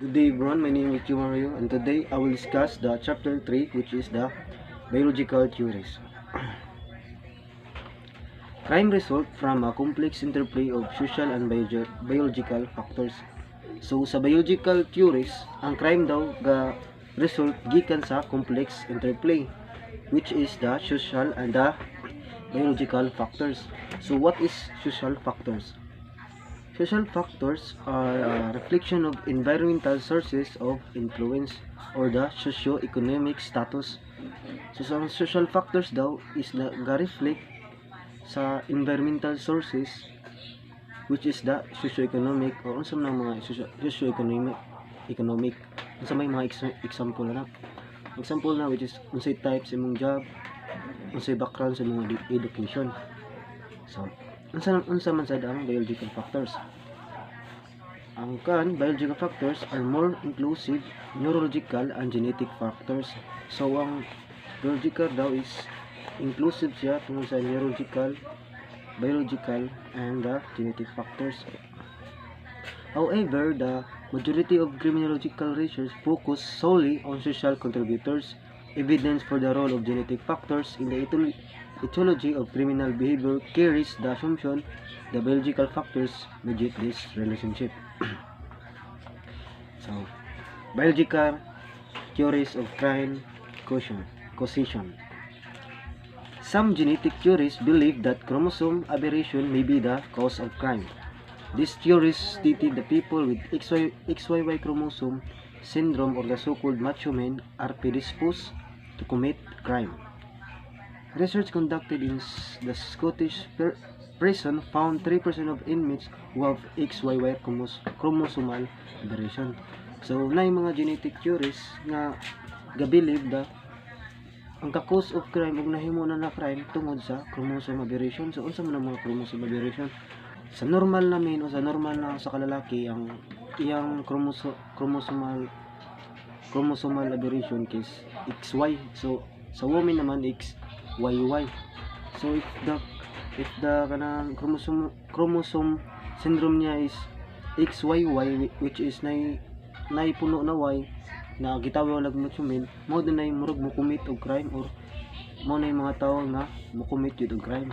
Good day everyone, my name is Mario and today I will discuss the chapter 3 which is the biological theories. Crime result from a complex interplay of social and biological factors. So sa biological theories, ang crime daw ga result gikan sa complex interplay which is the social and the biological factors. So what is social factors? Social factors are a reflection of environmental sources of influence or the socio-economic status. So, ang social factors daw is ga-reflect sa environmental sources which is the socio-economic o unsa man mga socio-economic unsa may mga example na which is unsay type sa imong job, unsay background sa imong education. So unsa man sad ang biological factors? Ang biological factors are more inclusive, neurological and genetic factors. So ang biological daw is inclusive siya tungkol sa neurological, biological and the genetic factors. However, the majority of criminological research focus solely on social contributors. Evidence for the role of genetic factors in the etiology of criminal behavior carries the assumption the biological factors mediate this relationship. So, biological theories of crime causation. Some genetic theories believe that chromosome aberration may be the cause of crime. These theories stated the people with XYY chromosome syndrome or the so-called macho men are predisposed to commit crime. Research conducted in the Scottish prison found 3% of inmates who have XYY chromosomal aberration. So, na yung mga genetic theories nga ga-believe that ang ka-cause of crime ug nahimo na crime tungod sa chromosome aberration. So, unsa man ang mga chromosome aberration? Sa normal namin o sa normal na sa kalalaki, ang iyang chromosomal aberration is XY. So, sa woman naman XYY. So, if the kanang chromosome syndrome niya is XYY which is puno na Y na gitawag og machumin, mo din na murag mo commit og crime or mo na mga tao nga mo commit og crime.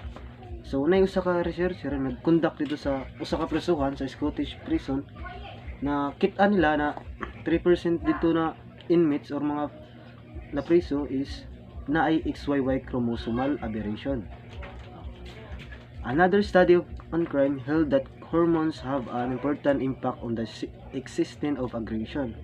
So nay usa ka researcher nag-conduct dito sa usa ka prisuhan sa Scottish prison na kita nila na 3% dito na inmates or mga na priso is naay XYY chromosomal aberration. Another study on crime held that hormones have an important impact on the existence of aggression.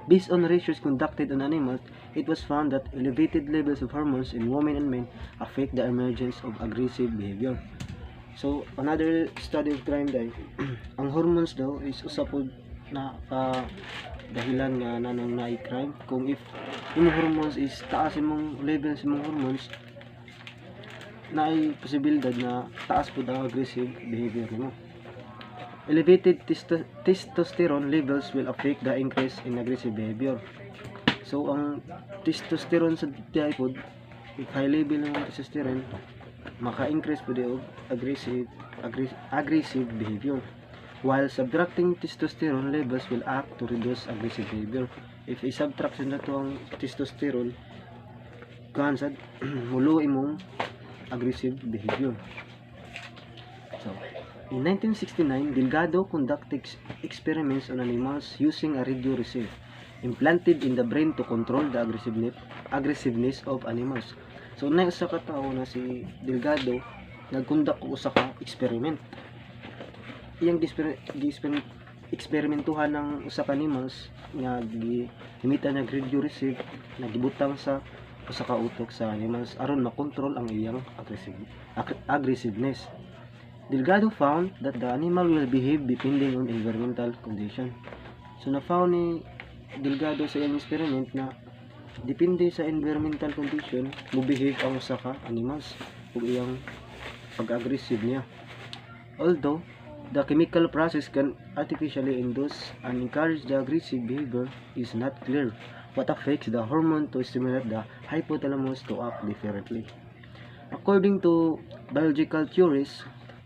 Based on research conducted on animals, it was found that elevated levels of hormones in women and men affect the emergence of aggressive behavior. So, another study of crime dahil, ang hormones daw is usapod na dahilan nga nanang crime. Kung if yung hormones is taas imong levels imong hormones, naay posibilidad na taas po ang aggressive behavior mo. Elevated testosterone levels will affect the increase in aggressive behavior. So, ang testosterone sa diapod, if high level ng testosterone, maka-increase po di aggressive behavior. While subtracting testosterone levels will act to reduce aggressive behavior. If i-subtraction na to ang testosterone, kansad, mulo imong aggressive behavior. So, in 1969, Delgado conducted experiments on animals using a radio receiver implanted in the brain to control the aggressiveness of animals. So, na usa ka tawo na si Delgado nag-conduct og usa ka experiment. Iyang experimentuhan ng usa ka animals nga gimitan ng radio receiver na gibutang sa usa ka utok sa animals aron makontrol ang iyang aggressiveness. Delgado found that the animal will behave depending on environmental condition. So, na-found ni Delgado sa iyang experiment na depende sa environmental condition mo behave ang usa ka animals ug iyang pag-aggressive niya. Although the chemical process can artificially induce and encourage the aggressive behavior, is not clear what affects the hormone to stimulate the hypothalamus to act differently. According to biological theories,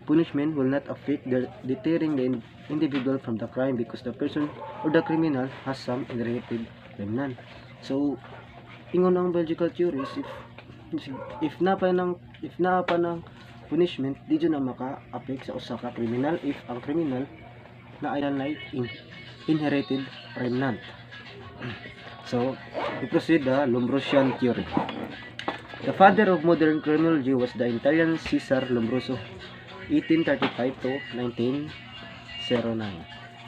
punishment will not affect deterring the individual from the crime because the person or the criminal has some inherited remnant. So ingon ang biological theories, if na pa ng punishment di na maka-affect sa usa ka criminal if ang criminal na ay inherited remnant. So we proceed the Lombrosian theory. The father of modern criminology was the Italian Cesar Lombroso, 1835 to 1909.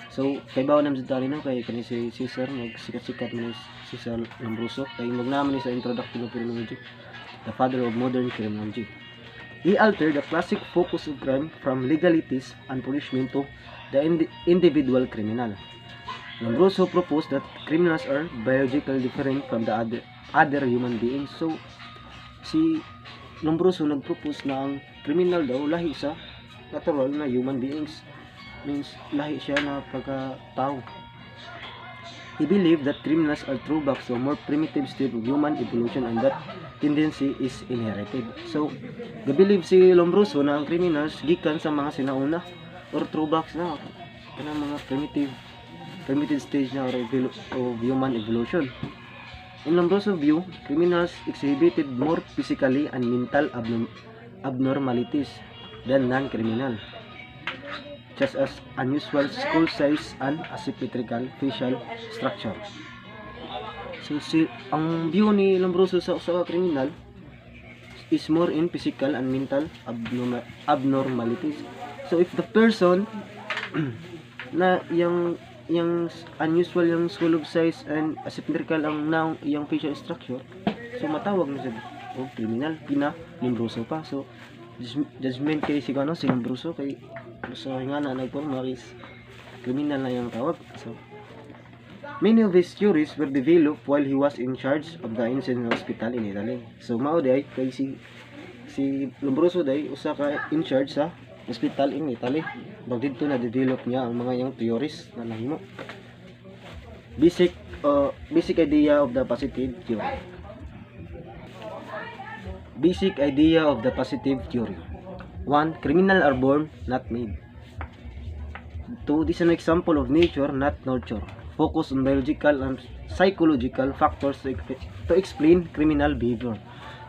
So kay bawo naman sa no kay kani si Cesar magsikat-sikat man si Cesar Lombroso kay magnaman ni sa introduction of criminology, the father of modern criminology. He altered the classic focus of crime from legalities and punishment to the individual criminal. Lombroso proposed that criminals are biologically different from the other human beings. So si Lombroso nagpropose na ang criminal daw lahi sa natural na human beings, means lahi siya na pagkatao. He believed that criminals are throwbacks to a more primitive state of human evolution and that tendency is inherited. So gabilib si Lombroso na ang criminals gikan sa mga sinauna or throwbacks na kanang mga primitive stage na of human evolution. In Lombroso's view, criminals exhibited more physically and mental abnormalities than non-criminal, such as unusual skull size and asymmetrical facial structure. So ang view ni Lombroso sa criminal is more in physical and mental abnormalities. So if the person na yung unusual yung skull of size and asymmetrical ang yung facial structure, so matawag na siya criminal pina Lombroso pa. So judgment kay si Lombroso kay so nga na nagporma is criminal na yung tawag. So many of his theories were developed while he was in charge of the insane hospital in Italy. So mao day kay si Lombroso day usa ka in charge sa hospital in Italy. Bag dito na develop niya ang mga yung theories na nahimo. Basic idea of the positive theory. Basic idea of the positive theory. 1. Criminal are born, not made. 2. This is an example of nature, not nurture. Focus on biological and psychological factors to explain criminal behavior.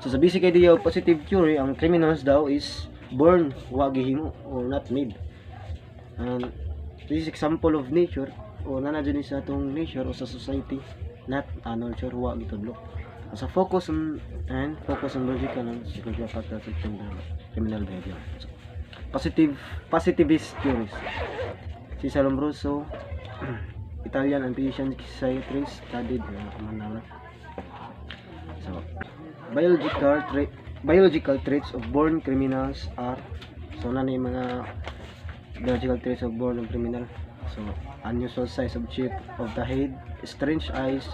So sa basic idea of positive theory, ang criminals daw is born, wa gihimo or not made. And this is example of nature o nanadyan sa atong nature o sa society, not nurture, wa gitudlo. So focus on biological and psychological factors to criminal behavior. So, positivist theories. Si Lombroso, Italian and physician psychiatrist, studied so biological traits of born criminals are, so nani mga biological traits of born criminal. So unusual size of shape of the head, strange eyes,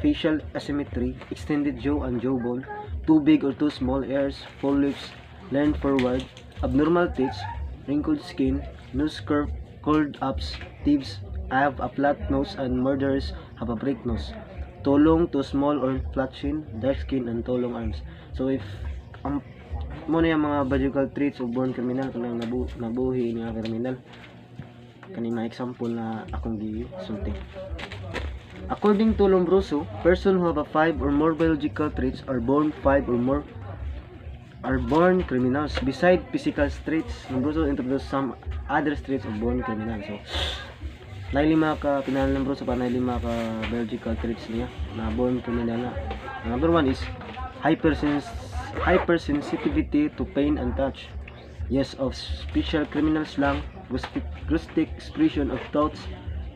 facial asymmetry, extended jaw and jawbone, too big or too small ears, full lips, leaned forward, abnormal teeth, wrinkled skin, nose curve, curled ups, thieves have a flat nose and murderers have a break nose, too long, too small or flat chin, dark skin and too long arms. So if mo na yung mga biological traits of born criminal kanang nabuhi nga criminal, kani mga example na akong gisulti. According to Lombroso, person who have a 5 or more biological traits are born 5 or more are born criminals. Beside physical traits, Lombroso introduced some other traits of born criminal. So nailima ka pinal Lombroso pa nailima ka biological traits niya na born criminal na. Number 1 is hypersensitivity to pain and touch. Yes, of special criminal slang, graphic expression of thoughts,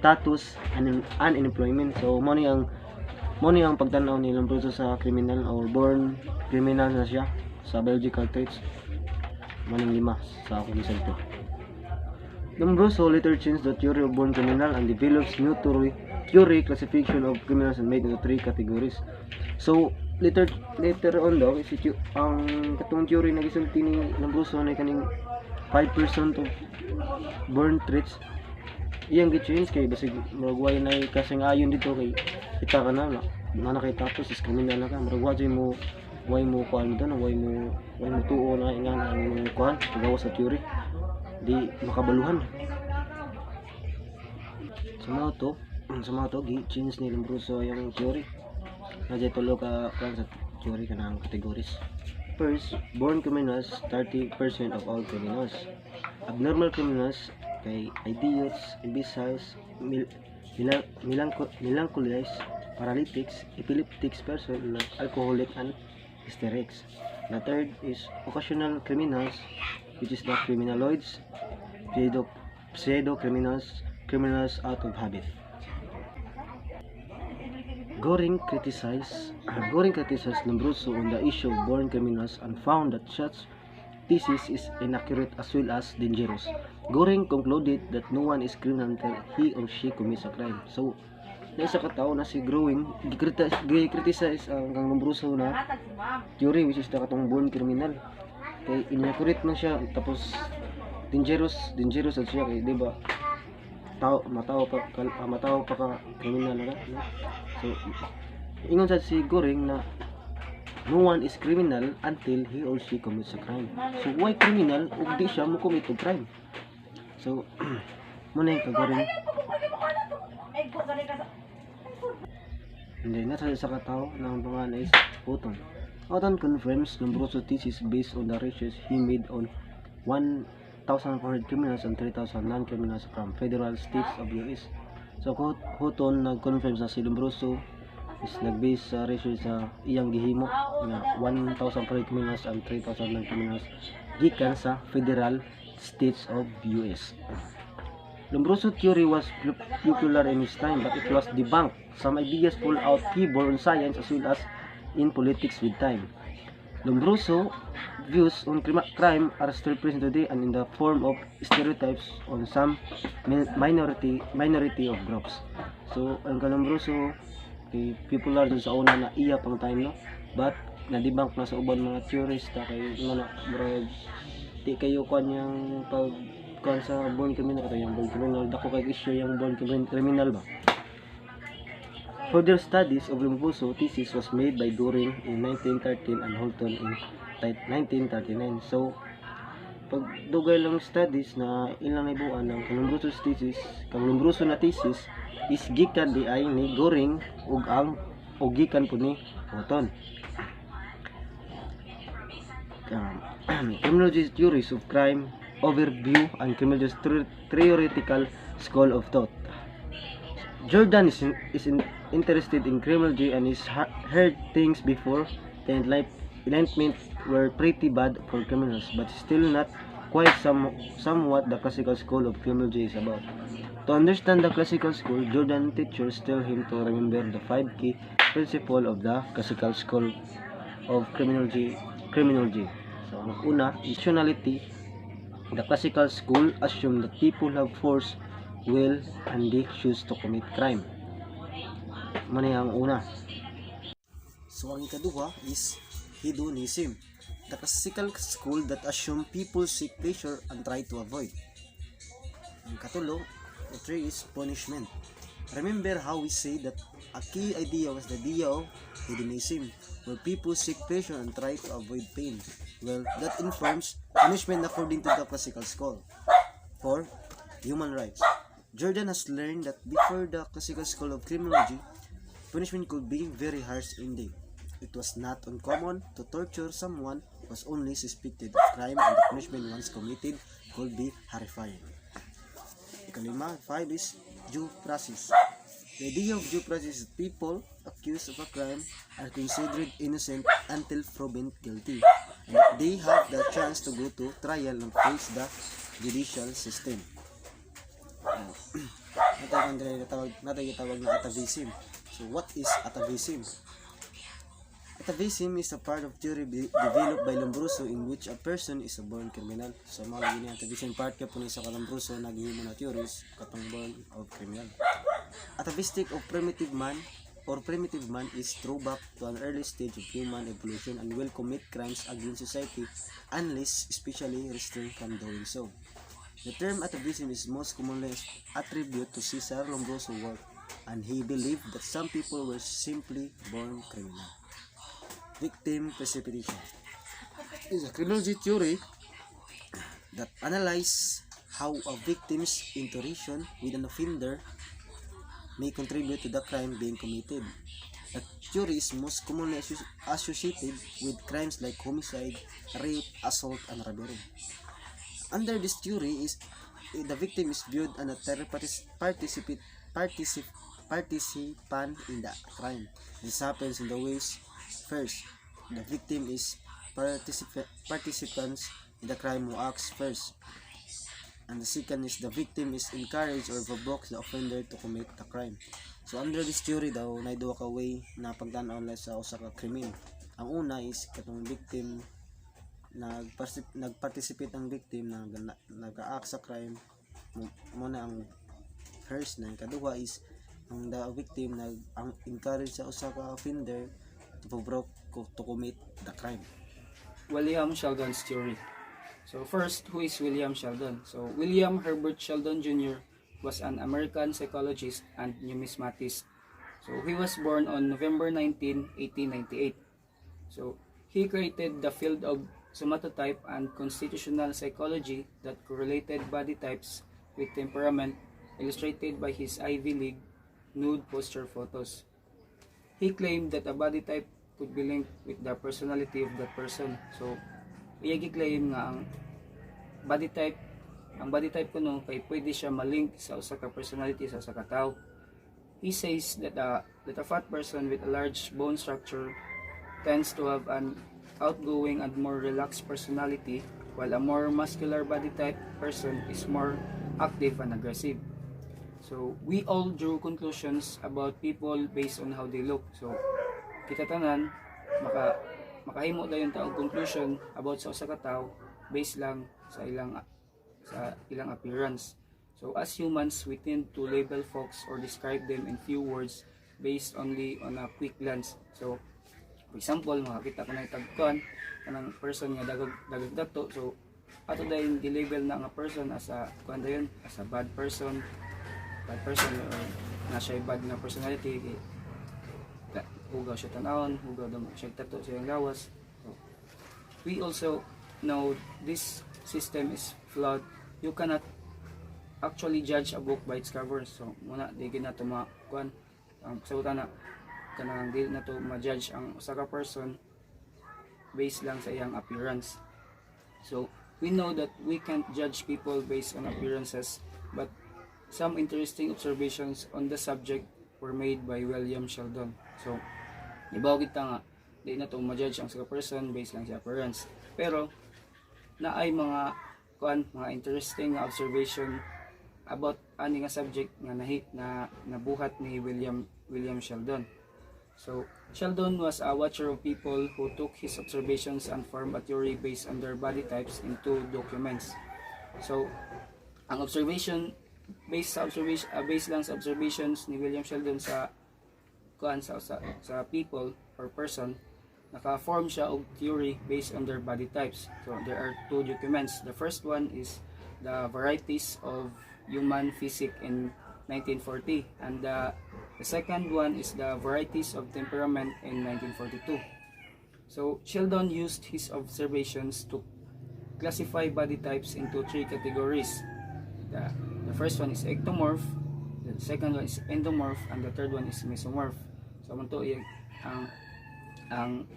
tattoos, and unemployment. So mo ni ang pagtanaw ni Lombroso sa criminal or born criminal na siya sa biological traits. Maning 5 sa akong gisulti. Lombroso later changed the theory of born criminal and develops new theory classification of criminals and made into 3 categories. So later on daw ang katong theory na gisulti ni Lombroso na kaning 5% of born traits iyang gi-change kay basig murag na kasing ayon dito kay kita ka na nakita tapos is criminal na ka murag way mo kuan doon way mo tuo na ingan ang kuan gawa sa theory. di makabaluhan. Sa mga to gi-change ni Lombroso yung theory. Nadya tulo ka sa theory kanang categories. First, born criminals, 30% of all criminals. Abnormal criminals kay idiots, imbeciles, melancholics, paralytics, epileptics person, alcoholic, and hysterics. The third is occasional criminals, which is the criminaloids, pseudo criminals out of habit. Goring criticized Lombroso on the issue of born criminals and found that such thesis is inaccurate as well as dangerous. Goring concluded that no one is criminal until he or she commits a crime. So, nasa katao na si Growing, gi-criticize ang Lombroso na theory, which is the katong born criminal. Kay inaccurate man siya, tapos dangerous at siya, kay di ba? Mataw pa ka criminal na, no? So, ingon sa si Goring na no one is criminal until he or she commits a crime. So, why criminal ug di siya mo commit og crime? So, muna yung ka-Goring. Hindi, nasa sa katao ng pangalan is Houghton. Houghton confirms Lombroso's thesis based on the research he made on 1,400 criminals and 3,000 non-criminals from federal states of US. So, Houghton nag-confirm na si Lombroso is nag-base sa research sa iyang gihimo na 1,400 criminals and 3,000 non-criminals gikan sa federal states of US. Lombroso's theory was popular in his time, but it was debunked. Some ideas pulled out favor on science as well as in politics with time. Lombroso's views on crime are still present today and in the form of stereotypes on some minority of groups. So, ang Lombroso kay popular dun sa una na iya pang time, no? But na-debunk na sa uban mga theorist kay na bro, di kayo kanyang pag sa born criminal kato yung born criminal dako kay issue yung born criminal ba. Further studies of Lombroso's thesis was made by Goring in 1913 and Houghton in 1939. So, pagdugay lang studies na ilang ibuan ng Lombroso's thesis, kang Lombroso na thesis is gikan di ay ni Goring ug gikan po ni Houghton. Criminology theories of crime overview and criminology theoretical school of thought. Jordan is interested in criminology and has heard things before the Enlightenment were pretty bad for criminals, but still not quite somewhat the classical school of criminology is about. To understand the classical school, Jordan teachers tell him to remember the 5 key principles of the classical school of criminology. So, ang una, rationality. The classical school assume that people have force, will, and they choose to commit crime. Muna ang una. So, ang ikaduha is hedonism. The classical school that assume people seek pleasure and try to avoid. Ang katulo, the three is punishment. Remember how we say that a key idea was the idea of hedonism, where people seek pleasure and try to avoid pain. Well, that informs punishment according to the classical school. 4. Human rights. Jordan has learned that before the classical school of criminology, punishment could be very harsh indeed. It was not uncommon to torture someone who was only suspected of crime, and the punishment once committed could be horrifying. Ikalima, 5 is due process. The idea of due process is that people accused of a crime are considered innocent until proven guilty, and that they have the chance to go to trial and face the judicial system. Natawag na atavism. So, what is atavism? Atavism is a part of theory developed by Lombroso in which a person is a born criminal. So, mga yun yung atavism part ka po ni sa Lombroso naghihimo na theories katong born of criminal. Atavistic of primitive man is throwback to an early stage of human evolution and will commit crimes against society unless especially restrained from doing so. The term atavism is most commonly attributed to Cesar Lombroso's work, and he believed that some people were simply born criminal. Victim precipitation is a criminology theory that analyzes how a victim's interaction with an offender may contribute to the crime being committed. The theory is most commonly associated with crimes like homicide, rape, assault, and robbery. Under this theory, the victim is viewed as a participant in the crime. This happens in the ways: first, the victim is participants in the crime who acts first, and the second is the victim is encouraged or provokes the offender to commit the crime. So under this theory daw, na duha ka way na pagtan-aw sa usa ka krimen. Ang una is katong victim nagparticipate ang victim na nag-act sa crime mo na ang first. Na kaduha is ang the victim ang encourage sa usa ka offender to provoke to commit the crime. William Sheldon's theory. So first, who is William Sheldon? So William Herbert Sheldon Jr. was an American psychologist and numismatist. So he was born on November 19, 1898. So he created the field of somatotype and constitutional psychology that correlated body types with temperament, illustrated by his Ivy League nude poster photos. He claimed that a body type could be linked with the personality of that person. So iya gi-claim nga ang body type kuno kay pwede siya malink sa usa ka personality sa usa ka tawo. He says that a fat person with a large bone structure tends to have an outgoing and more relaxed personality, while a more muscular body type person is more active and aggressive. So we all drew conclusions about people based on how they look. So kita tanan makahimo dayon ta og conclusion about sa usa ka tawo based lang sa ilang appearance. So as humans, we tend to label folks or describe them in few words based only on a quick glance. So for example, makakita ko na itagkuan kanang person nga dagag dato, so ato dayon gi-label na nga person as a kuan dayon as a bad person or na siya bad nga personality. Hugaw siya tanawon, hugaw daw siya tato sa iyang lawas. So, we also know this system is flawed. You cannot actually judge a book by its cover. So muna di gina to makuan ang sabutan na kanang di na to ma-judge ang usa ka person based lang sa iyang appearance. So we know that we can't judge people based on appearances, but some interesting observations on the subject were made by William Sheldon. So ibaw kita nga di na to ma-judge ang usa ka person based lang sa appearance, pero naay mga interesting observation about ani nga subject nga nabuhat ni William Sheldon. So Sheldon was a watcher of people who took his observations and formed a theory based on their body types into documents. So ang observation based lang sa observations ni William Sheldon sa people or person, naka-form siya og theory based on their body types. So there are two documents. The first one is the Varieties of Human Physique in 1940, and the second one is the Varieties of Temperament in 1942. So Sheldon used his observations to classify body types into three categories. The first one is ectomorph, the second one is endomorph, and the third one is mesomorph. So manto ang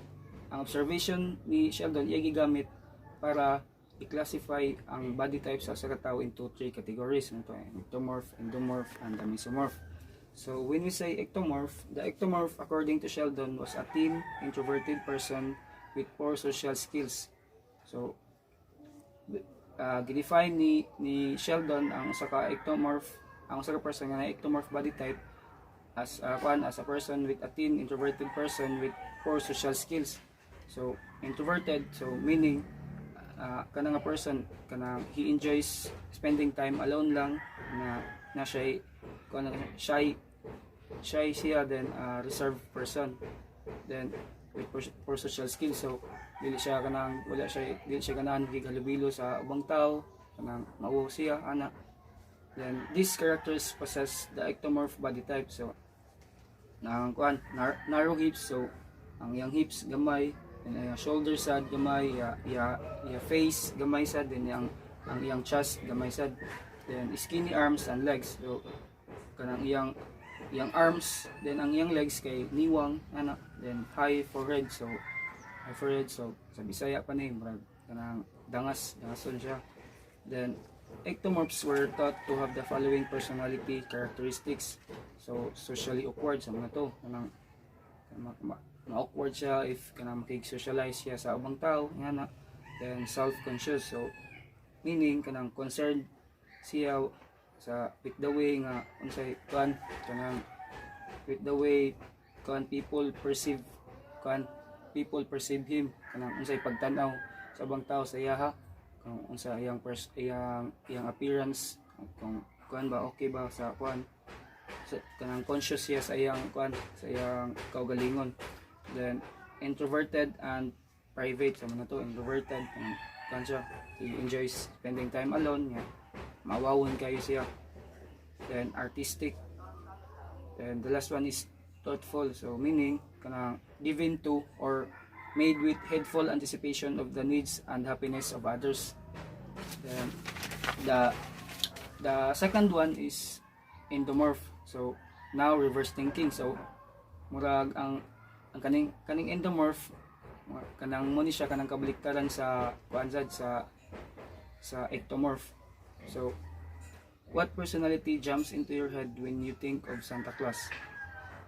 observation ni Sheldon iya gigamit para i-classify ang body types sa usa ka tawo into three categories. Ito ectomorph, endomorph, and mesomorph. So when we say ectomorph, the ectomorph according to Sheldon was a thin, introverted person with poor social skills. So gidefine ni Sheldon ang usa ka person nga na ectomorph body type as a person with a thin, introverted person with poor social skills. So introverted, so meaning kanang a person kanang he enjoys spending time alone lang, na shy siya, then reserved person, then with poor social skills. So dili siya ganahan gigalubilo sa ubang tao, kanang mao siya ana. Then these characters possess the ectomorph body type. So narrow hips, so ang yang hips gamay, and yung shoulder sad gamay, ya face gamay sad, then yung ang iyang chest gamay sad, then skinny arms and legs. So kanang iyang arms, then ang iyang legs kay niwang ana, then high forehead. So sa Bisaya pa ni murag kanang dangason siya. Then ectomorphs were thought to have the following personality characteristics. So socially awkward sa mga to, kanang ma-awkward siya if kanang makig-socialize siya sa ubang tao nga. Then self-conscious, so meaning kanang concerned siya sa with the way nga unsay kanang with the way people perceive him, kanang unsay pagtan-aw sa ubang tao sa iya, kung unsa iyang appearance, kung ba okay ba sa kanang conscious siya sa iyang kaugalingon. Then introverted and private, sa mga to introverted, kanang siya he enjoys spending time alone nga, mawawon kayo siya. Then artistic, then the last one is thoughtful, so meaning kanang given to or made with heedful anticipation of the needs and happiness of others. Then the second one is endomorph. So now reverse thinking, so murag ang kaning endomorph kanang mo ni siya kanang kabaliktaran sa sa ectomorph. So what personality jumps into your head when you think of Santa Claus?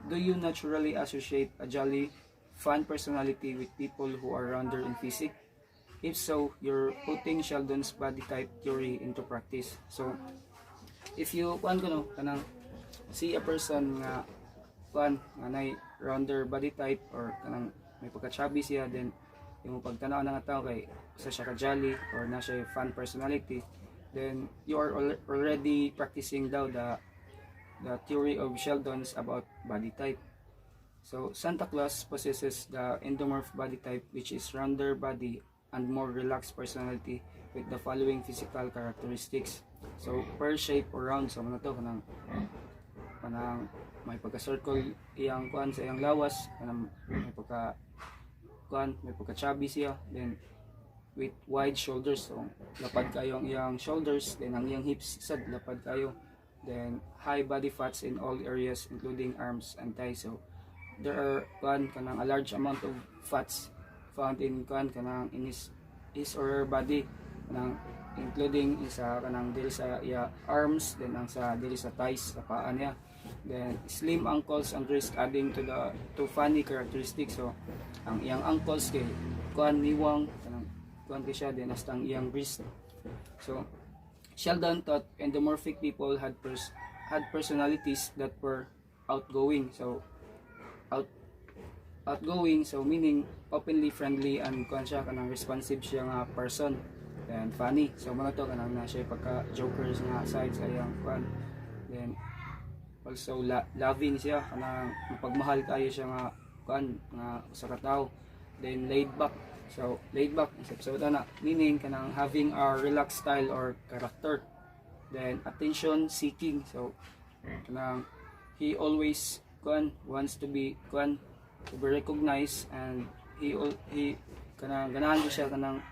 Do you naturally associate a jolly, fun personality with people who are rounder in physique? If so, you're putting Sheldon's body type theory into practice. So if you kanang see a person nga nay rounder body type or kanang may pagka-chubby siya, then yung pagtanaw ng tao kay sa siya ka-jolly or na siya fun personality, then you are already practicing daw the theory of Sheldon's about body type. So Santa Claus possesses the endomorph body type, which is rounder body and more relaxed personality with the following physical characteristics. So pear shape or round, so ano to kanang may pagka-circle iyang sa iyang lawas, kanang may pagka-chubby siya, then with wide shoulders, so lapad kayo ang iyang shoulders, then ang iyang hips sad lapad kayo, then high body fats in all areas including arms and thighs. So there are kanang a large amount of fats found in kanang in his or her body, kanang including sa kanang dili sa iya arms, then ang sa dili sa thighs, sa paa niya. Then slim ankles and wrist, adding to the funny characteristics. So ang iyang ankles kay niwang kanang kay siya, then hasta ang iyang wrist. So Sheldon thought endomorphic people had personalities that were outgoing. So outgoing, so meaning openly friendly and siya kanang responsive siya nga person, and funny, so mga to kanang na siya pagka jokers nga side sa iyang then also loving siya, kanang mapagmahal kayo siya nga nga sa katao. Then laid back, so laid back so na meaning kanang having a relaxed style or character. Then attention seeking, so kanang he always wants to be recognized, and he kanang ganahan siya kanang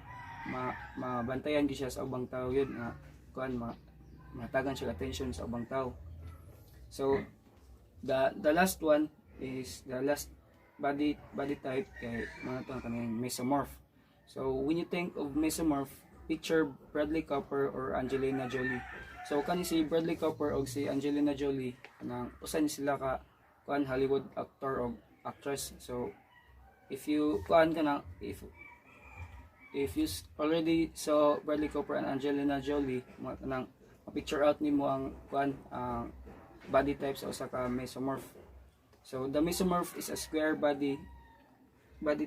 mabantayan siya sa ubang tao yun nga matagan siya attention sa ubang tao. So the last one is the last body type kay mga to kanang mesomorph. So when you think of mesomorph, picture Bradley Cooper or Angelina Jolie. So kani si Bradley Cooper og si Angelina Jolie kanang usa ni sila ka Hollywood actor o actress. So if you if you already saw Bradley Cooper and Angelina Jolie, kanang picture out nimo ang body type sa usa ka mesomorph. So the mesomorph is a square body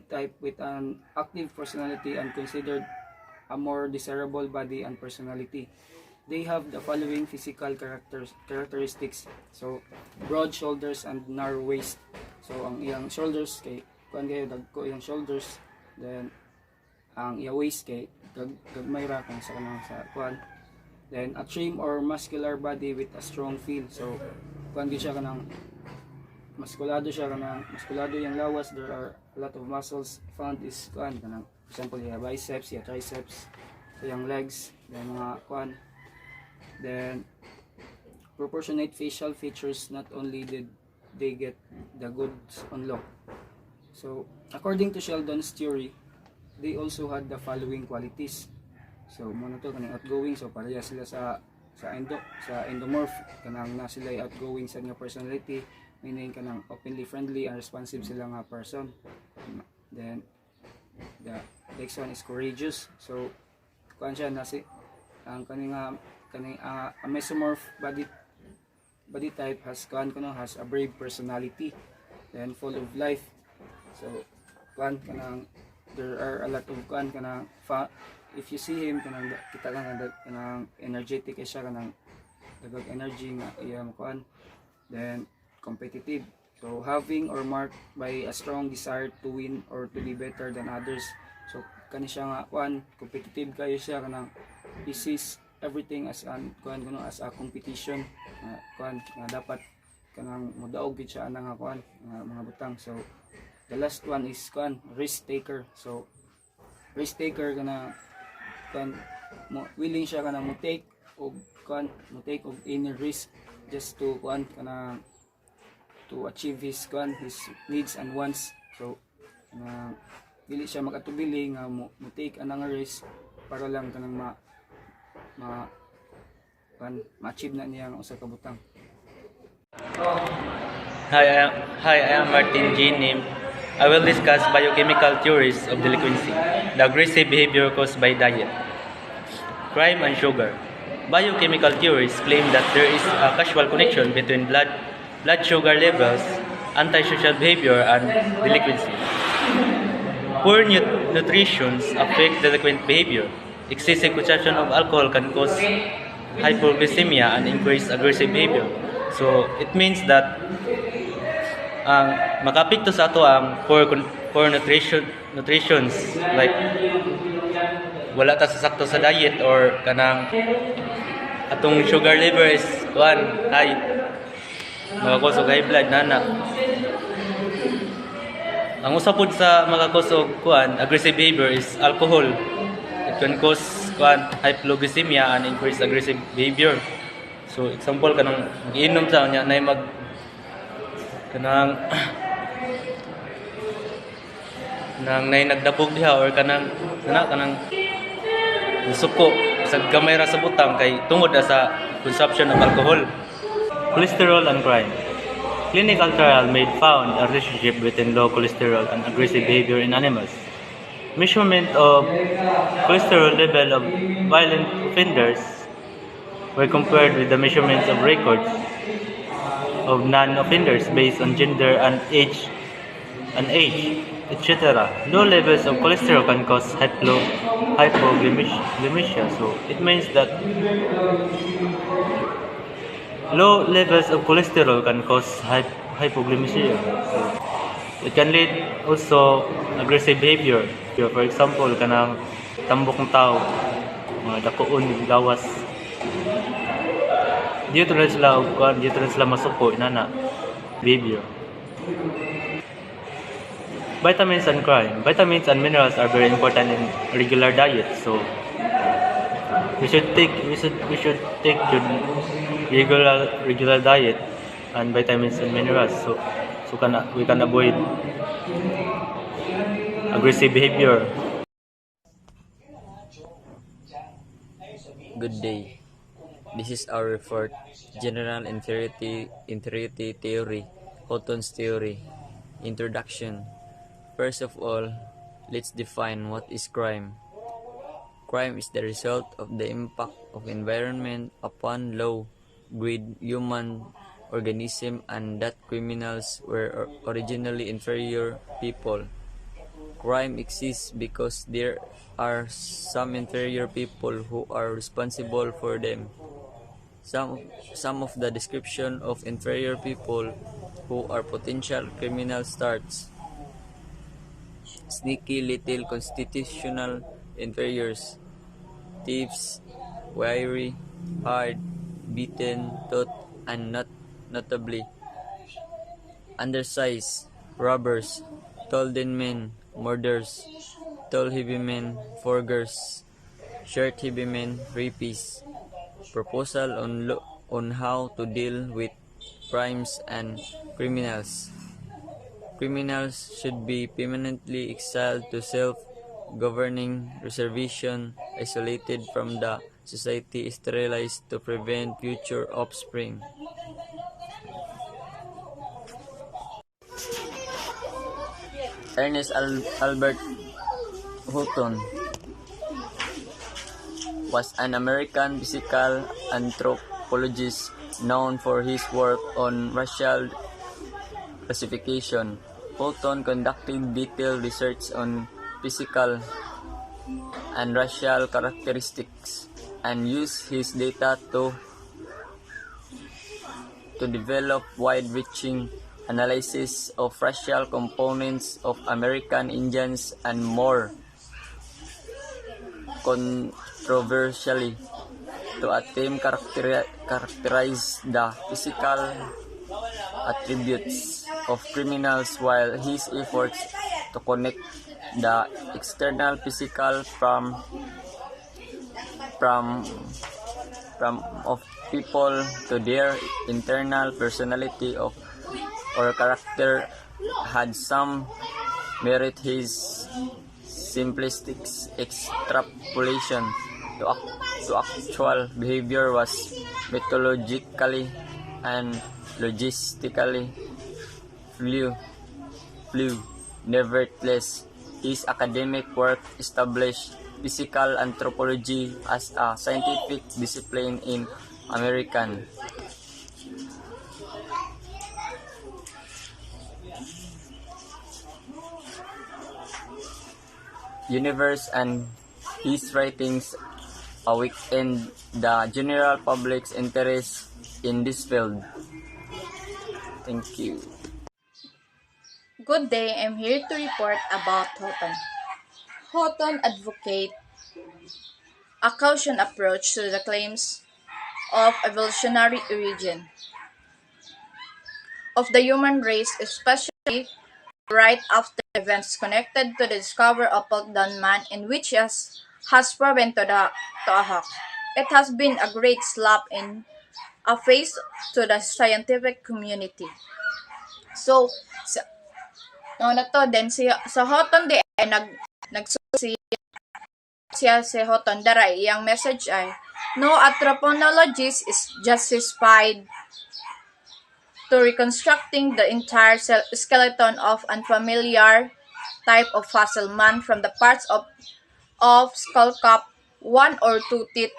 type with an active personality and considered a more desirable body and personality. They have the following physical characteristics. So broad shoulders and narrow waist. So ang iyang shoulders kay kayo dagko iyang shoulders, then ang iyang waist kay gagmay ra kung sa kanang sa Then a trim or muscular body with a strong feel. So gyud siya kanang muskulado yung lawas. There are a lot of muscles found is kanang for example yung biceps, yung triceps, yung legs, then mga kuan, then proportionate facial features. Not only did they get the goods on lock, so according to Sheldon's theory, they also had the following qualities. So muna to kanang outgoing, so pareha sila sa endomorph, kanang na sila outgoing sa nga personality, meaning kanang openly friendly and responsive sila nga person. Then the next one is courageous. So kuan siya nasi ang kaning mesomorph body type has has a brave personality, then full of life. So kanang there are a lot of kanang if you see him kanang kita kanang energetic siya, kanang dagag energy nga iya mo then competitive, so having or marked by a strong desire to win or to be better than others. So kani siya nga competitive kayo siya, kanang he sees everything as as a competition, nga dapat kanang modaog gid siya nga mga butang. So the last one is risk taker. So risk taker kanang willing siya kanang mo take og any risk just to kanang to achieve his needs and wants. So dili siya magatubili nga mo take anang risk para lang kanang ma-achieve na niya ang usa ka butang. Hi, I am Martin G. Nim. I will discuss biochemical theories of delinquency, the aggressive behavior caused by diet, crime, and sugar. Biochemical theories claim that there is a causal connection between blood sugar levels, antisocial behavior, and delinquency. Poor nutrition affects delinquent behavior. Excessive consumption of alcohol can cause hypoglycemia and increase aggressive behavior. So it means that ang makapikto sa ato ang poor nutritions, like wala ta sa sakto sa diet, or kanang atong sugar level is high, makakos og high blood nana. Ang usa pod sa makakos og aggressive behavior is alcohol. It can cause hypoglycemia and increase aggressive behavior. So example kanang giinom sa nya nay kanang nay nagdabog diha, or kanang suko sa gamay ra sa butang kay tungod sa consumption of alcohol. Cholesterol and crime. Clinical trial made found a relationship between low cholesterol and aggressive behavior in animals. Measurement of cholesterol level of violent offenders were compared with the measurements of records of non-offenders based on gender and age, etc. Low levels of cholesterol can cause hypoglycemia. So it means that low levels of cholesterol can cause hypoglycemia. So it can lead also aggressive behavior. For example, kanang tambok ng tao, mga dakoon, gawas. Dito na sila masuko inana behavior. Vitamins and crime. Vitamins and minerals are very important in regular diet. So we should take regular diet and vitamins and minerals. So we can avoid aggressive behavior. Good day. This is our report, General Inferiority Theory, Houghton's Theory. Introduction. First of all, let's define what is crime. Crime is the result of the impact of environment upon low-grade human organism, and that criminals were originally inferior people. Crime exists because there are some inferior people who are responsible for them. Some of the description of inferior people who are potential criminal starts. Sneaky little constitutional inferiors, thieves, wiry, hard, beaten, taught, and notably undersized, robbers, tall thin men, murderers, tall heavy men, forgers, Short Hebeman Rapis, Proposal on how to deal with crimes and criminals. Criminals should be permanently exiled to self-governing reservation, isolated from the society, sterilized to prevent future offspring. Ernest Albert Houghton was an American physical anthropologist known for his work on racial classification. Houghton conducted detailed research on physical and racial characteristics and used his data to develop wide-reaching analysis of racial components of American Indians and more controversially to attempt characterize the physical attributes of criminals, while his efforts to connect the external physical from of people to their internal personality or character had some merit. His simplistic extrapolation to actual behavior was methodologically and logistically flew. Nevertheless, his academic work established physical anthropology as a scientific discipline in American universe, and his writings awakened the general public's interest in this field. Thank you. Good day, I'm here to report about Houghton. Houghton advocates a Causation approach to the claims of evolutionary origin of the human race, especially right after events connected to the discovery of Piltdown Man, in which has proven to a hawk. It has been a great slap in a face to the scientific community. So, ano to, then sa Houghton di ay nagsusi siya si Houghton dara iyang message ay no anthropologist is justified to reconstructing the entire skeleton of unfamiliar type of fossil man from the parts of skull cap, one or two teeth,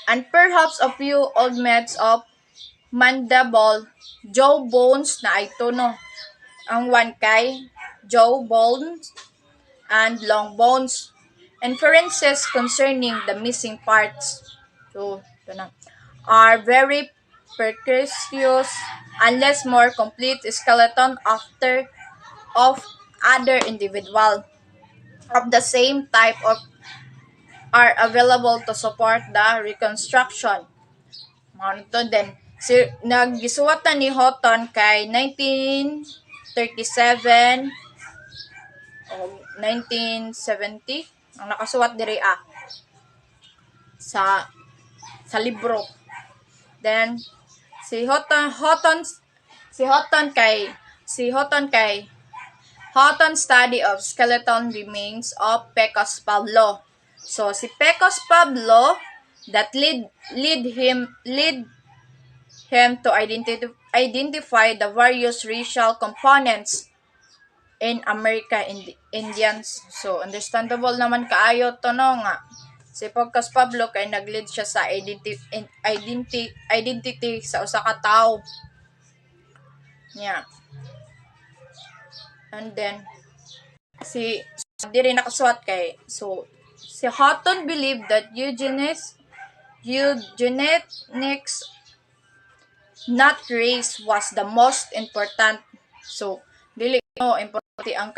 and perhaps a few oddments of mandible, jaw bones na ay tuno. Ang one kay jaw bones and long bones. Inferences concerning the missing parts are very precarious unless more complete skeleton of other individual of the same type are available to support the reconstruction. Then, nagisuwatan ni Houghton kay 1937 o 1970 ang nakasuwat diri sa libro. Then Houghton study of skeleton remains of Pecos Pablo. So si Pecos Pablo that lead him to identify the various racial components in America Indians. So understandable naman kaayo to no nga. Si Pecos Pablo kay nag-lead siya sa identity sa usa ka tawo. Yeah. And then diri nakasuwat kay si Houghton believed that eugenics not race was the most important. So dili importante ang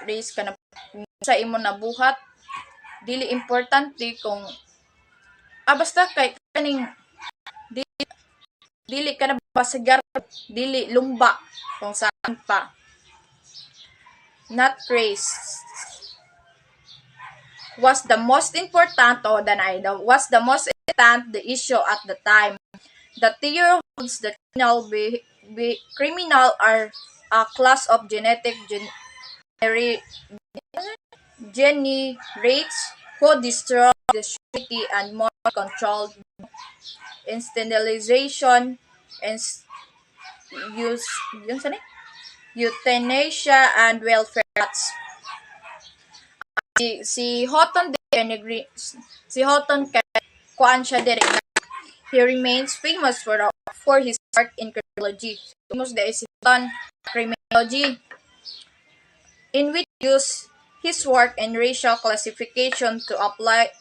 race kana sa imo nabuhat, dili importante kung basta kay kaning dili ka na basigar, dili lumba kung saan pa. Not race. was the most important was the most important the issue at the time. The theory holds that criminal are a class of generates who destroy the society and more controlled institutionalization and use yun sa ni? Euthanasia and welfare rats. Si Houghton si Houghton kuan siya dire. He remains famous for his work in criminology. Famous dahil si Houghton criminology in which he used his work in racial classification to apply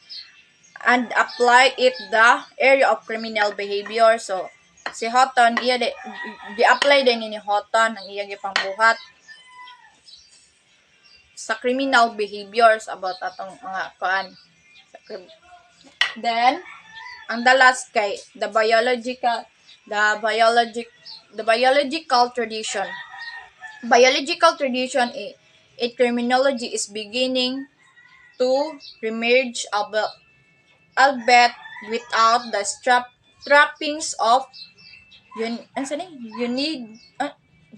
it the area of criminal behavior. So si Houghton di-apply din ni Houghton ang iyang gipangbuhat sa criminal behaviors about atong mga kuan. Then ang the last kay the biological tradition. Biological tradition in criminology is beginning to remerge albeit without the trappings of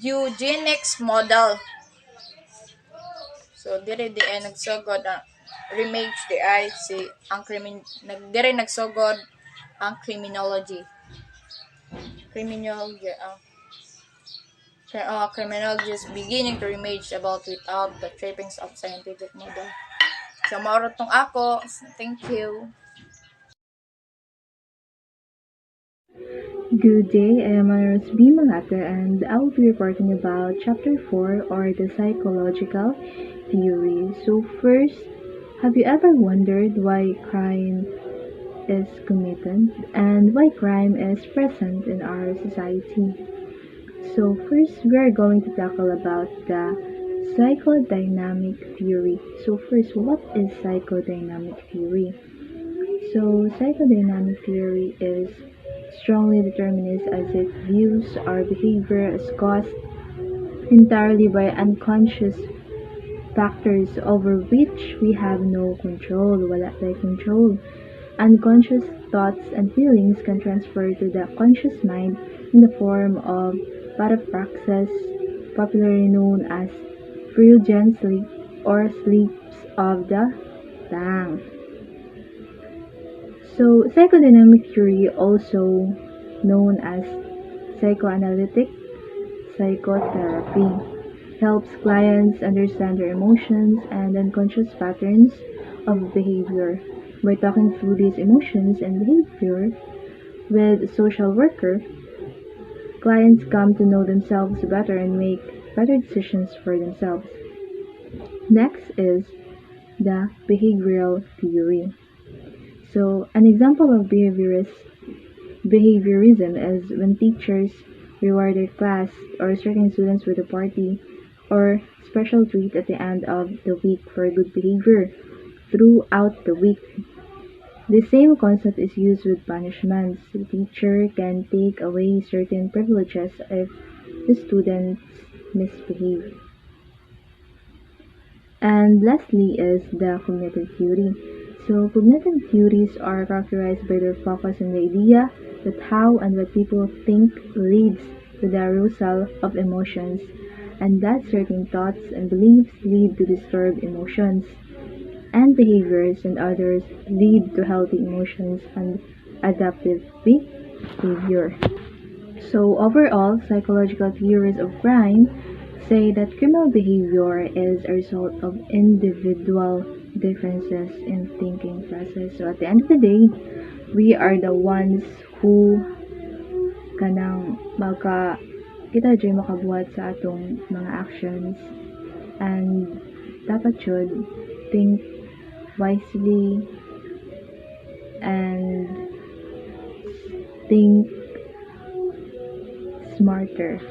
eugenics model. So dire di ay nagsugod ang remage di ay si ang dire nagsugod ang criminology. Criminology is beginning to remage about without the trappings of scientific model. So mauro tong ako. Thank you. Good day, I am Honoris B. Malata and I will be reporting about Chapter 4 or the Psychological Theory. So first, have you ever wondered why crime is committed and why crime is present in our society? So first, we are going to tackle about the psychodynamic theory. So first, what is psychodynamic theory? So psychodynamic theory is strongly determinist as it views our behavior as caused entirely by unconscious factors over which we have no control. Wala tayo control. Unconscious thoughts and feelings can transfer to the conscious mind in the form of parapraxis, popularly known as Freudian sleep or sleeps of the tongue. So, psychodynamic theory, also known as psychoanalytic psychotherapy, helps clients understand their emotions and unconscious patterns of behavior. By talking through these emotions and behavior with a social worker, clients come to know themselves better and make better decisions for themselves. Next is the behavioral theory. So, an example of behaviorism is when teachers reward their class or certain students with a party or special treat at the end of the week for good behavior throughout the week. The same concept is used with punishments. The teacher can take away certain privileges if the students misbehave. And lastly is the cognitive theory. So cognitive theories are characterized by their focus on the idea that how and what people think leads to the arousal of emotions, and that certain thoughts and beliefs lead to disturbed emotions, and behaviors and others lead to healthy emotions and adaptive behavior. So overall, psychological theories of crime say that criminal behavior is a result of individual differences in thinking process. So at the end of the day, we are the ones who kanang kita dyan makabuhat sa atong mga actions, and dapat yun think wisely and think smarter.